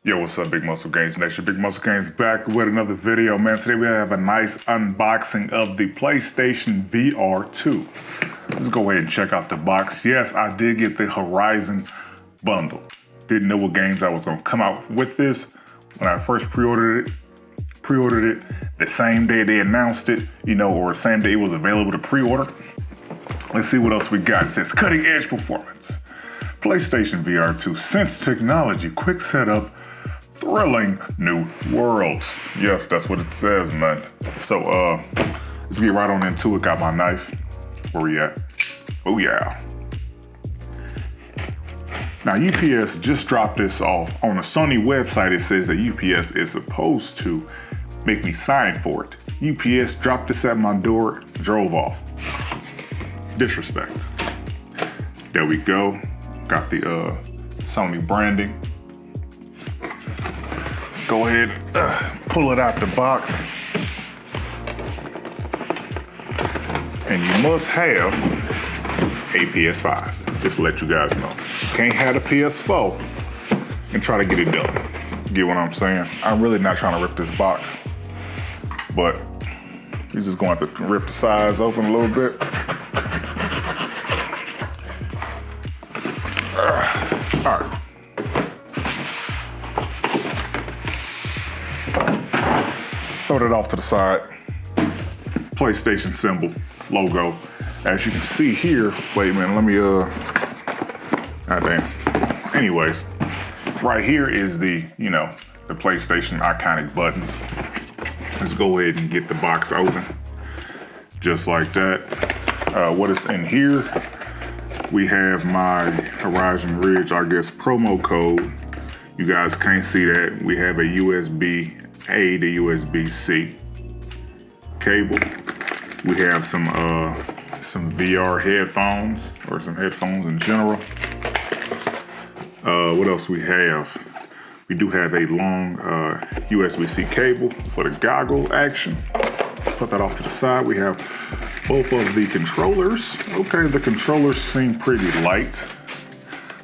Yo, what's up, Big Muscle Gains Nation? Big Muscle Gains back with another video, man. Today we have a nice unboxing of the PlayStation VR2. Let's go ahead and check out the box. Yes, I did get the Horizon bundle. Didn't know what games I was gonna come out with this when I first pre-ordered it the same day they announced it, or the same day it was available to pre-order. Let's see what else we got. It says cutting edge performance. PlayStation VR2, sense technology, quick setup, thrilling new worlds. Yes, that's what it says, man. So let's get right on into it. Got my knife. Where we at? Oh yeah. Now UPS just dropped this off. On the Sony website, it says that UPS is supposed to make me sign for it. UPS dropped this at my door, drove off. Disrespect. There we go. Got the Sony branding. Let's go ahead, pull it out the box. And you must have a PS5, just to let you guys know. Can't have a PS4 and try to get it done. Get what I'm saying? I'm really not trying to rip this box, but you're just going to have to rip the sides open a little bit. All right. Throw that off to the side. PlayStation symbol, logo. As you can see here, wait a minute, let me, God damn. Anyways, right here is the, the PlayStation iconic buttons. Let's go ahead and get the box open. Just like that. What is in here? We have my Horizon Ridge, I guess, promo code. You guys can't see that. We have a USB-A to USB-C cable. We have some VR headphones, or some headphones in general. What else we have? We do have a long USB-C cable for the goggle action. Put that off to the side. We have both of the controllers. Okay, the controllers seem pretty light.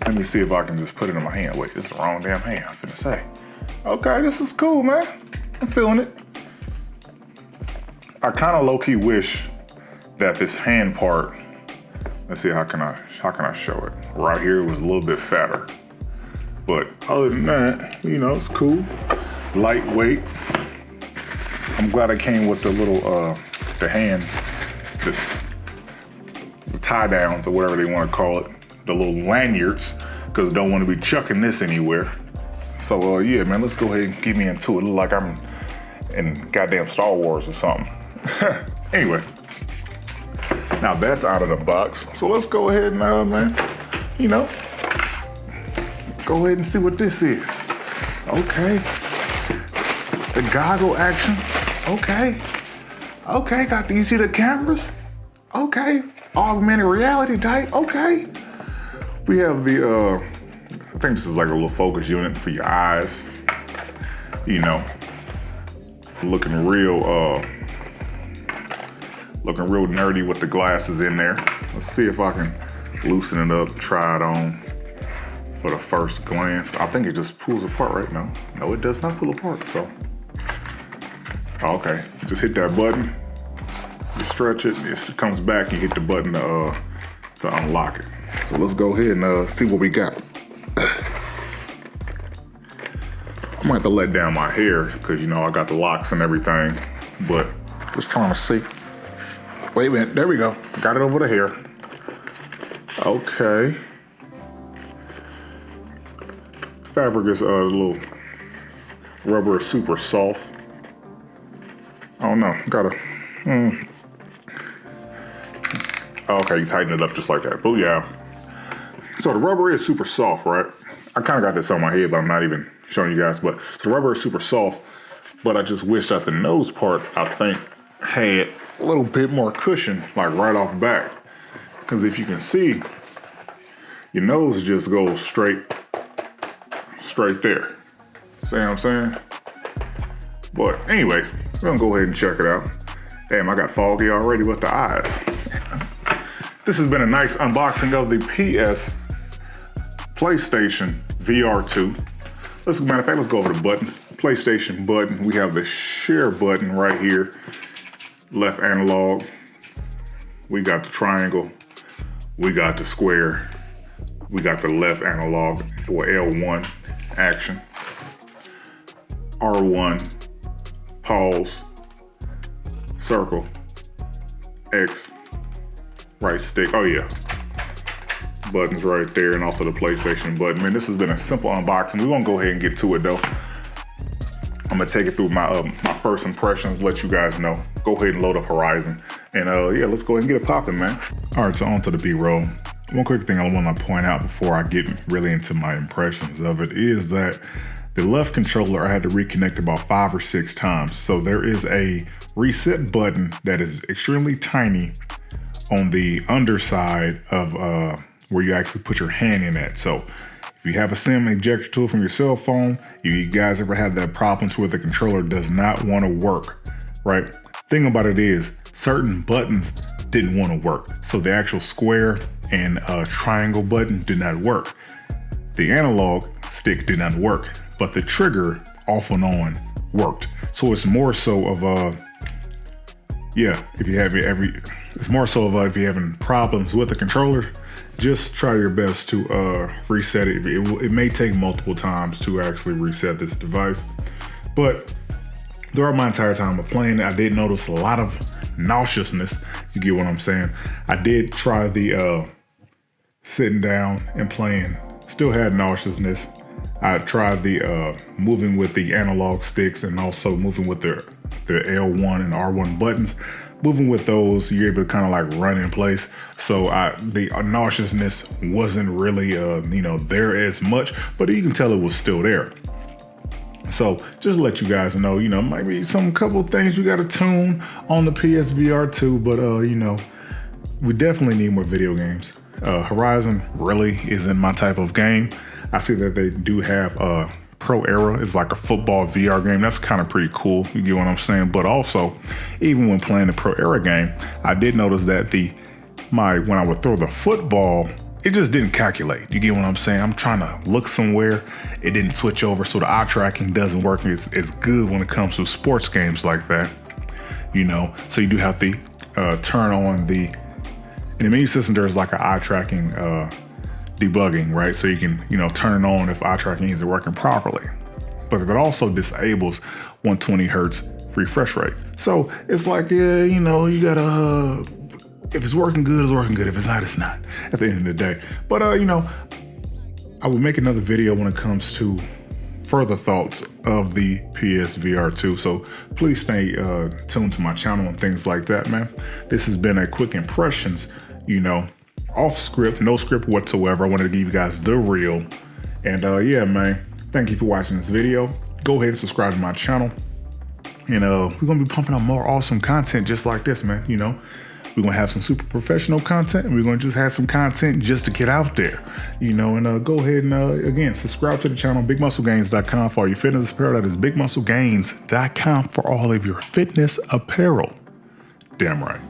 Let me see if I can just put it in my hand. Wait, this is the wrong damn hand, I'm finna say. Okay, this is cool, man. I'm feeling it. I kind of low-key wish that this hand part, let's see, how can I show it? Right here was a little bit fatter. But other than that, it's cool. Lightweight. I'm glad I came with the little, the hand, the tie downs or whatever they want to call it, the little lanyards, because I don't want to be chucking this anywhere. So yeah, man, let's go ahead and get me into it. Look like I'm in goddamn Star Wars or something. Anyways, now that's out of the box. So let's go ahead and, man, go ahead and see what this is. Okay, the goggle action. Okay. Got you see the cameras? Okay, augmented reality type. Okay, we have the I think this is like a little focus unit for your eyes. Looking real nerdy with the glasses in there. Let's see if I can loosen it up, try it on for the first glance. I think it just pulls apart right now. No, it does not pull apart, so. Okay, just hit that button, you stretch it, it comes back, you hit the button to unlock it. So let's go ahead and see what we got. I might have to let down my hair because I got the locks and everything, but just trying to see. Wait a minute, there we go. Got it over the hair. Okay. Fabric is a little rubber, is super soft. I don't know, okay, you tighten it up just like that. Booyah. So the rubber is super soft, right? I kind of got this on my head, but I'm not even showing you guys. But the rubber is super soft, but I just wish that the nose part, I think, had a little bit more cushion, like right off the back. Because if you can see, your nose just goes straight there. See what I'm saying? But anyways, we're gonna go ahead and check it out. Damn, I got foggy already with the eyes. This has been a nice unboxing of the PlayStation VR2. matter of fact, let's go over the buttons. PlayStation button, we have the share button right here. Left analog, we got the triangle, we got the square, we got the left analog, or L1 action, R1, pause, circle, X, right stick, oh yeah. Buttons right there, and also the PlayStation button. Man, this has been a simple unboxing. We're gonna go ahead and get to it though. I'm gonna take it through my first impressions, let you guys know. Go ahead and load up Horizon. And yeah, let's go ahead and get it popping, man. All right, so on to the B-roll. One quick thing I wanna point out before I get really into my impressions of it is that the left controller I had to reconnect about 5 or 6 times. So there is a reset button that is extremely tiny on the underside of where you actually put your hand in at. So if you have a SIM ejector tool from your cell phone, if you guys ever had that problems where the controller does not want to work, right? Thing about it is certain buttons didn't want to work. So the actual square and triangle button did not work. The analog stick did not work, but the trigger off and on worked. So it's more so of yeah, if you have it's more so of if you're having problems with the controller, just try your best to reset it. It may take multiple times to actually reset this device, but throughout my entire time of playing, I did notice a lot of nauseousness. You get what I'm saying? I did try the sitting down and playing, still had nauseousness. I tried the moving with the analog sticks and also moving with the L1 and R1 buttons. Moving with those, you're able to kind of like run in place. So the nauseousness wasn't really, there as much, but you can tell it was still there. So just to let you guys know, might be some couple of things you got to tune on the PSVR2, but we definitely need more video games. Horizon really isn't my type of game. I see that they do have Pro Era is like a football VR game. That's kind of pretty cool. You get what I'm saying? But also, even when playing the Pro Era game, I did notice that when I would throw the football, it just didn't calculate. You get what I'm saying? I'm trying to look somewhere. It didn't switch over. So the eye tracking doesn't work as good when it comes to sports games like that. So you do have to turn on in the menu system, there's like an eye tracking debugging, right? So you can, turn it on if eye tracking isn't working properly. But it also disables 120 hertz refresh rate. So it's like, yeah, you gotta, if it's working good, it's working good. If it's not, it's not at the end of the day. But, I will make another video when it comes to further thoughts of the PSVR2. So please stay tuned to my channel and things like that, man. This has been a quick impressions, off script, no script whatsoever. I wanted to give you guys the real. And yeah, man, thank you for watching this video. Go ahead and subscribe to my channel. And we're gonna be pumping out more awesome content just like this, man. We're gonna have some super professional content, and we're gonna just have some content just to get out there, and go ahead and again, subscribe to the channel, bigmusclegains.com for all your fitness apparel. That is bigmusclegains.com for all of your fitness apparel. Damn right.